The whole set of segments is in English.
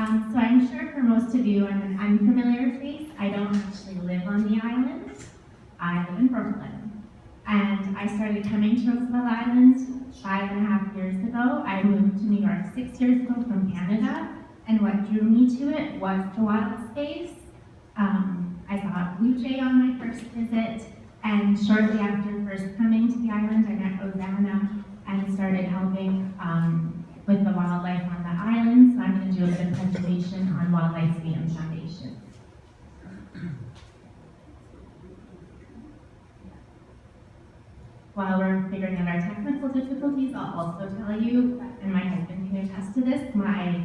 So I'm sure for most of you, I'm an unfamiliar face. I don't actually live on the island. I live in Brooklyn. And I started coming to Roosevelt Island 5.5 years ago. I moved to New York 6 years ago from Canada. And what drew me to it was the wild space. I saw a blue jay on my first visit. And shortly after first coming to the island, I met Rossana and started helping with the wildlife on the island. So I'm going to do a bit of presentation on Wildlife Freedom Foundation. While we're figuring out our technical difficulties, I'll also tell you, and my husband can attest to this, my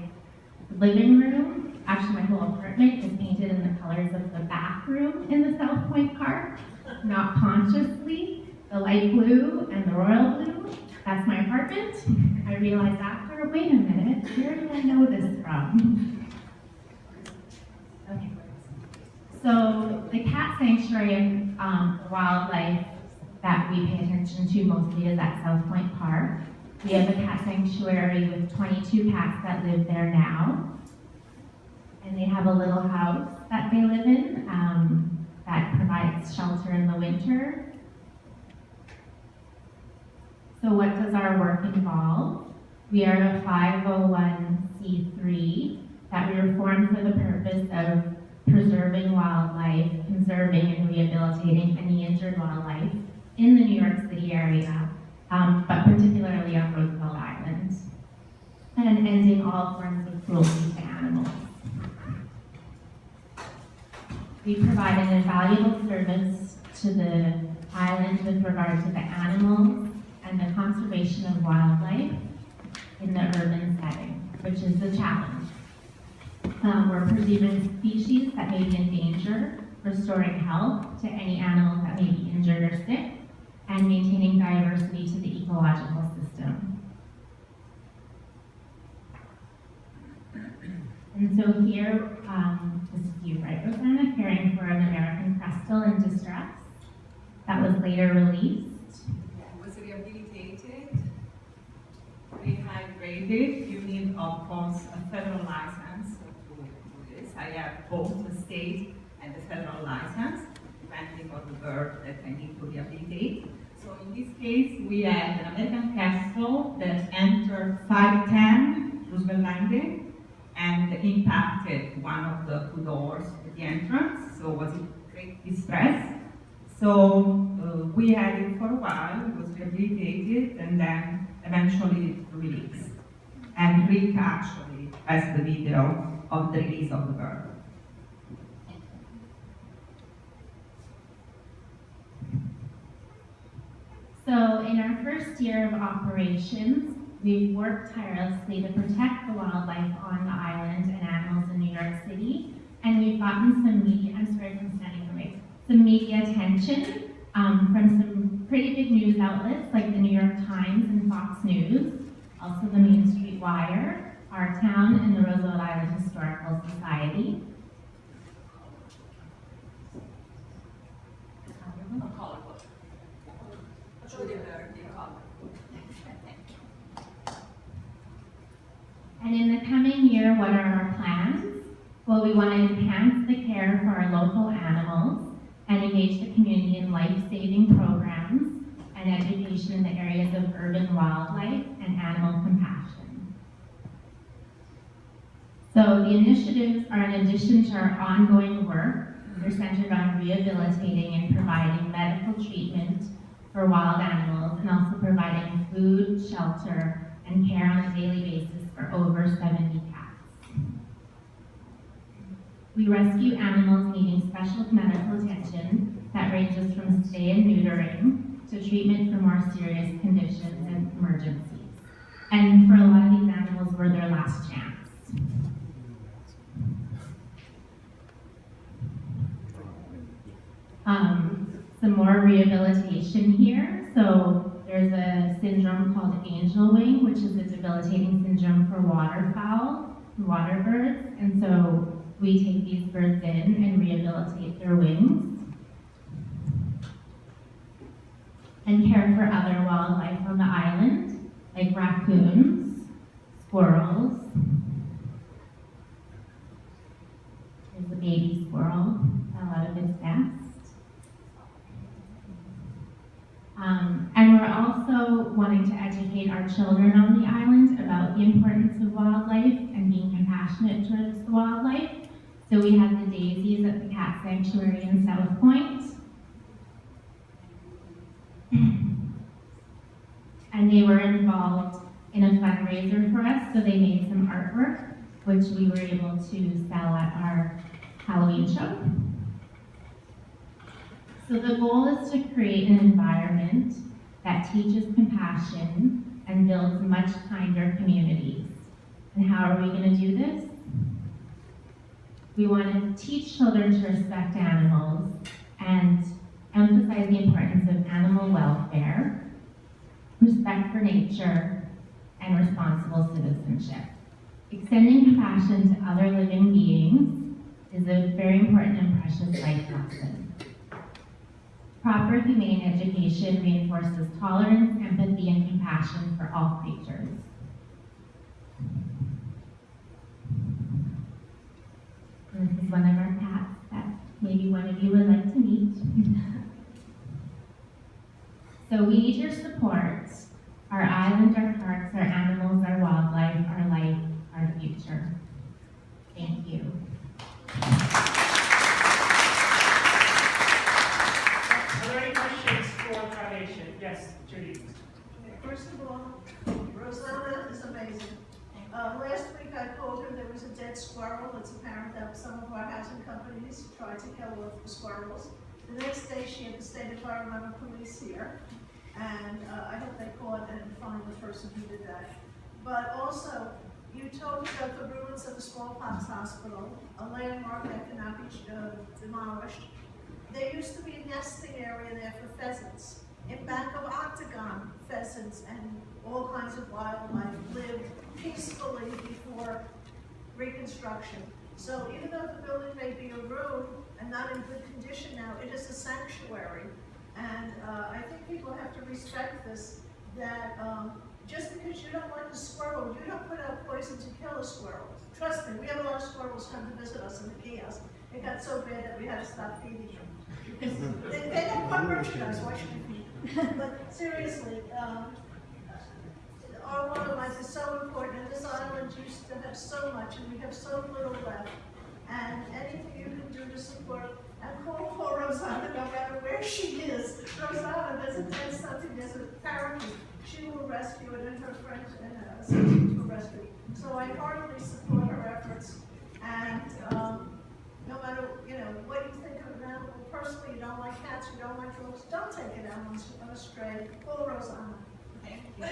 living room, actually my whole apartment, is painted in the colors of the bathroom in the South Point Park, not consciously. The light blue and the royal blue, that's my apartment. I realized after, wait a minute, where did I know this from? Okay. So the cat sanctuary and the wildlife that we pay attention to mostly is at South Point Park. We have a cat sanctuary with 22 cats that live there now. And they have a little house that they live in that provides shelter in the winter. So what does our work involve? We are a 501c3 that we were formed for the purpose of preserving wildlife, conserving and rehabilitating any injured wildlife in the New York City area, but particularly on Roosevelt Island, and ending all forms of cruelty to animals. We provide an invaluable service to the island with regard to the animals and the conservation of wildlife in the urban setting, which is the challenge. We're preserving species that may be in danger, restoring health to any animals that may be injured or sick, and maintaining diversity to the ecological system. And so here, this is you, right, Rossana, caring for an American crestal in distress that was later released. It was rehabilitated, rehydrated. You need, of course, a federal license to do this. I have both the state and the federal license, depending on the bird that I need to rehabilitate. So in this case, we have an American crestal that entered 510 Roosevelt Landing and impacted one of the two doors at the entrance, so was in great distress. So we had it for a while, it was rehabilitated, and then eventually released. And Rick actually has the video of the release of the bird. So in our first year of operations, we've worked tirelessly to protect the wildlife on the island and animals in New York City, and we've gotten some media, I'm sorry if I'm standing in the way, some media attention from some pretty big news outlets like the New York Times and Fox News, also the Main Street Wire, our town, and the Roosevelt Island Historical Society. And in the coming year, what are our plans? Well, we want to enhance the care for our local animals and engage the community in life-saving programs and education in the areas of urban wildlife and animal compassion. So the initiatives are in addition to our ongoing work. They're centered on rehabilitating and providing medical treatment for wild animals and also providing food, shelter, and care on a daily basis for over 70 cats. We rescue animals needing special medical attention that ranges from spay and neutering to treatment for more serious conditions and emergencies. And for a lot of these animals, we're their last chance. Some more rehabilitation here. So there's a syndrome called angel wing, which is a debilitating syndrome for waterfowl, water birds. And so we take these birds in and rehabilitate their wings. And care for other wildlife on the island, like raccoons, squirrels, squirrel fell out of its nest. And we're also wanting to educate our children on the island about the importance of wildlife and being compassionate towards the wildlife. So we had the daisies at the cat sanctuary in South Point. And they were involved in a fundraiser for us, so they made some artwork, which we were able to sell at our Halloween show. So the goal is to create an environment that teaches compassion and builds much kinder communities. And how are we going to do this? We want to teach children to respect animals and emphasize the importance of animal welfare, respect for nature, and responsible citizenship. Extending compassion to other living beings is a very important and precious life lesson. Proper humane education reinforces tolerance, empathy, and compassion for all creatures. And this is one of our cats that maybe one of you would like to meet. So we need your support. Our island, our parks, our animals, our wildlife, our life, our future. Thank you. Are there any questions for the foundation? Yes, Judy. First of all, Rossana is amazing. Last week I called her, there was a dead squirrel. It's apparent that some of our housing companies tried to kill off the squirrels. The next day she had the state environmental police here, and I hope they caught and find the person who did that. But also, you told me about the ruins of the smallpox hospital, a landmark that cannot be demolished. There used to be a nesting area there for pheasants. In back of Octagon, pheasants and all kinds of wildlife lived peacefully before Reconstruction. So even though the building may be a ruin and not in good condition now, it is a sanctuary. And I think people have to respect this, that just because you don't like a squirrel, you don't put out poison to kill a squirrel. Trust me, we have a lot of squirrels come to visit us in the kiosk. It got so bad that we had to stop feeding them. Because they don't want merchandise, why should we feed them? But seriously, our wildlife is so important, and this island used to have so much, and we have so little left. And anything you can do to support, and call for Rossana no matter where she is. Rossana doesn't say something, there's a parakeet. She will rescue it, and her friends and associates will rescue it. So I heartily support her efforts, and no matter what you think of an animal, personally, you don't like cats, you don't like dogs, don't take it out on a stray. Call Rossana. Thank you.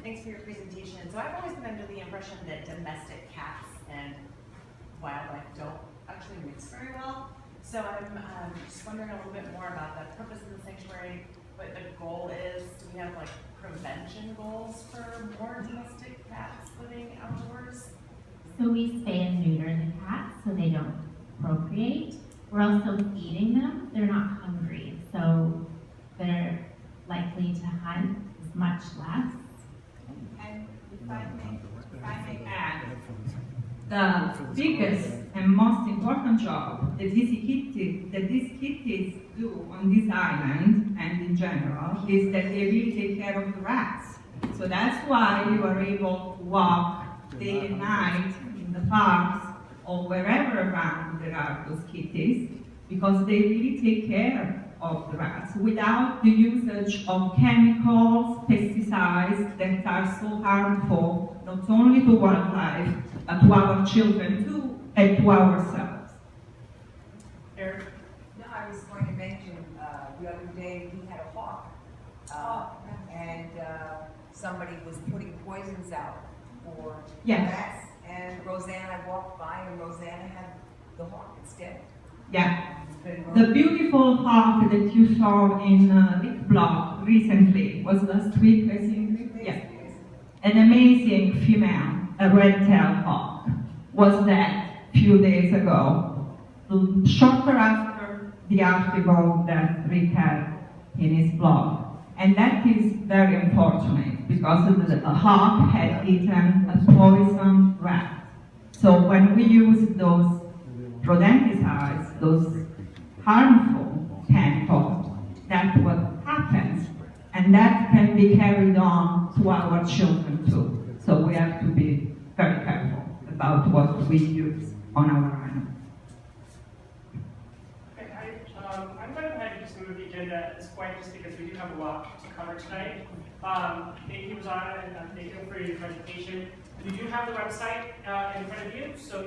Thanks for your presentation. So I've always been under the impression that domestic cats and wildlife don't actually mix very well. So I'm just wondering a little bit more about the purpose of the sanctuary, what the goal is. Do we have like prevention goals for more domestic cats living outdoors? So we spay and neuter the cats so they don't procreate. We're also feeding them. They're not hungry, so they're likely to hunt is much less. And if I may add, the biggest and most important job that these kitties do on this island and in general is that they really take care of the rats. So that's why you are able to walk day and night in the parks or wherever around there are those kitties, because they really take care of the rats without the usage of chemicals, pesticides that are so harmful not only to wildlife but to our children too and to ourselves. Eric? No, I was going to mention the other day we had a hawk, and somebody was putting poisons out for Yes. rats, and Rosanna walked by and Rosanna had the hawk instead. Yeah. The beautiful hawk that you saw in Nick blog recently was last week, I think. Yeah. An amazing female, a red-tailed hawk, was dead a few days ago, shortly after the article that Rick had in his blog. And that is very unfortunate because a hawk had eaten a poison rat. So when we use those rodenticides, those harmful chemicals, that's what happens. And that can be carried on to our children too. So we have to be very careful about what we use on our animals. Okay, I'm going to go ahead and just move the agenda at this point, just because we do have a lot to cover tonight. Thank you, Rossana, and thank you for your presentation. We do have the website in front of you, so if